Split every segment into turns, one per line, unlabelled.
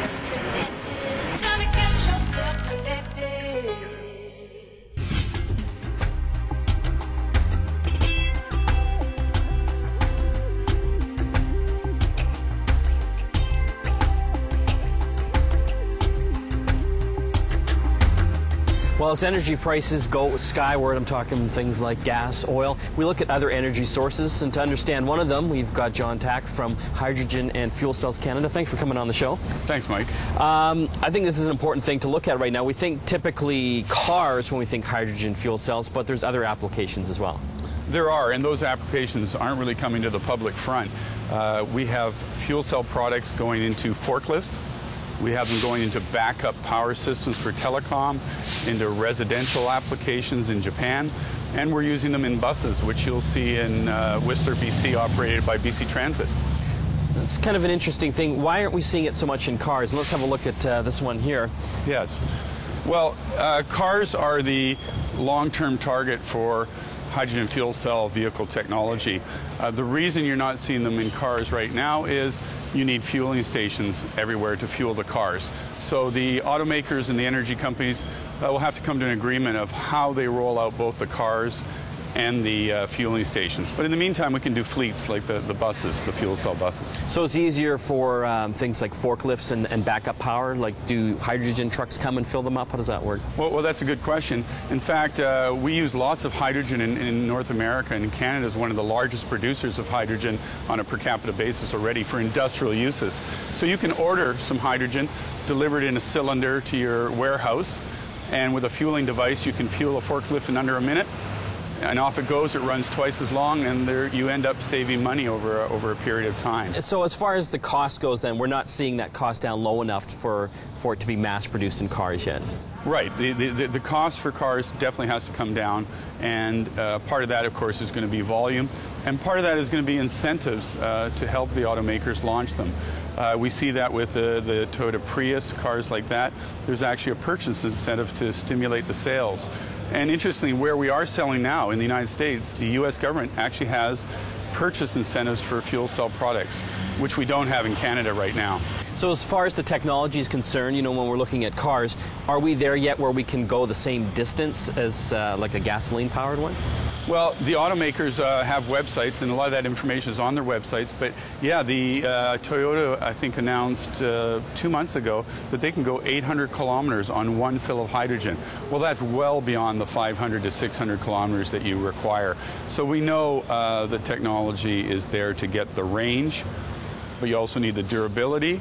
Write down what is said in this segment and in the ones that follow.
It's connected. Gotta get yourself connected.
Well, as energy prices go skyward, I'm talking things like gas, oil, we look at other energy sources, and to understand one of them, we've got John Tack from Hydrogen and Fuel Cells Canada. Thanks for coming on the show.
Thanks, Mike.
I think this is an important thing to look at right now. We think typically cars when we think hydrogen fuel cells, but there's other applications as well.
There are, and those applications aren't really coming to the public front. We have fuel cell products going into forklifts. We have them going into backup power systems for telecom, into residential applications in Japan, and we're using them in buses, which you'll see in Whistler, BC, operated by BC Transit.
It's kind of an interesting thing. Why aren't we seeing it so much in cars? And let's have a look at this one here.
Yes. Well, cars are the long-term target for hydrogen fuel cell vehicle technology. The reason you're not seeing them in cars right now is you need fueling stations everywhere to fuel the cars. So the automakers and the energy companies will have to come to an agreement of how they roll out both the cars and the fueling stations. But in the meantime, we can do fleets like the buses, the fuel cell buses.
So it's easier for things like forklifts and backup power? Like, do hydrogen trucks come and fill them up? How does that work?
Well, that's a good question. In fact, we use lots of hydrogen in North America, and Canada is one of the largest producers of hydrogen on a per capita basis already for industrial uses. So you can order some hydrogen delivered in a cylinder to your warehouse, and with a fueling device, you can fuel a forklift in under a minute. And off it goes. It runs twice as long, and you end up saving money over a period of time.
So as far as the cost goes, then, we're not seeing that cost down low enough for it to be mass-produced in cars yet?
Right. The cost for cars definitely has to come down, and part of that, of course, is going to be volume, and part of that is going to be incentives to help the automakers launch them. We see that with the Toyota Prius, cars like that. There's actually a purchase incentive to stimulate the sales. And interestingly, where we are selling now in the United States, the U.S. government actually has purchase incentives for fuel cell products, which we don't have in Canada right now.
So as far as the technology is concerned, you know, when we're looking at cars, are we there yet where we can go the same distance as like a gasoline-powered one?
Well, the automakers have websites, and a lot of that information is on their websites. But yeah, the Toyota, I think, announced 2 months ago that they can go 800 kilometers on one fill of hydrogen. Well, that's well beyond the 500 to 600 kilometers that you require. So we know the technology is there to get the range, but you also need the durability,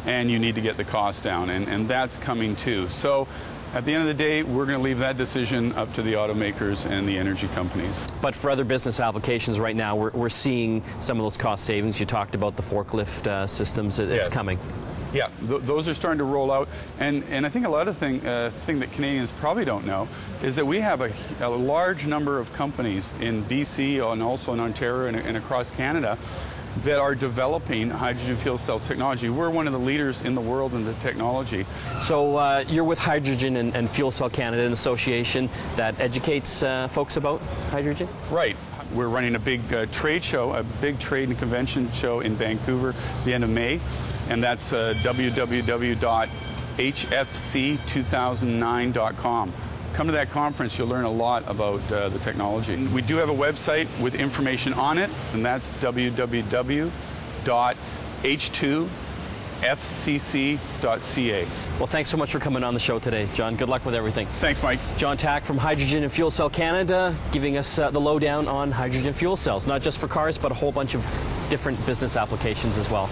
and you need to get the cost down, and that's coming too. So at the end of the day, we're going to leave that decision up to the automakers and the energy companies.
But for other business applications right now, we're seeing some of those cost savings. You talked about the forklift systems. It's
Yes.
coming.
Yeah, those are starting to roll out, and I think a lot of thing that Canadians probably don't know is that we have a large number of companies in BC and also in Ontario and across Canada that are developing hydrogen fuel cell technology. We're one of the leaders in the world in the technology.
So you're with Hydrogen and Fuel Cell Canada, an association that educates folks about hydrogen?
Right. We're running a big trade show, a big trade and convention show in Vancouver the end of May, and that's www.hfc2009.com. Come to that conference, you'll learn a lot about the technology. We do have a website with information on it, and that's www.h2fcc.ca.
Well, thanks so much for coming on the show today, John. Good luck with everything.
Thanks, Mike.
John Tack from Hydrogen and Fuel Cell Canada, giving us the lowdown on hydrogen fuel cells, not just for cars, but a whole bunch of different business applications as well.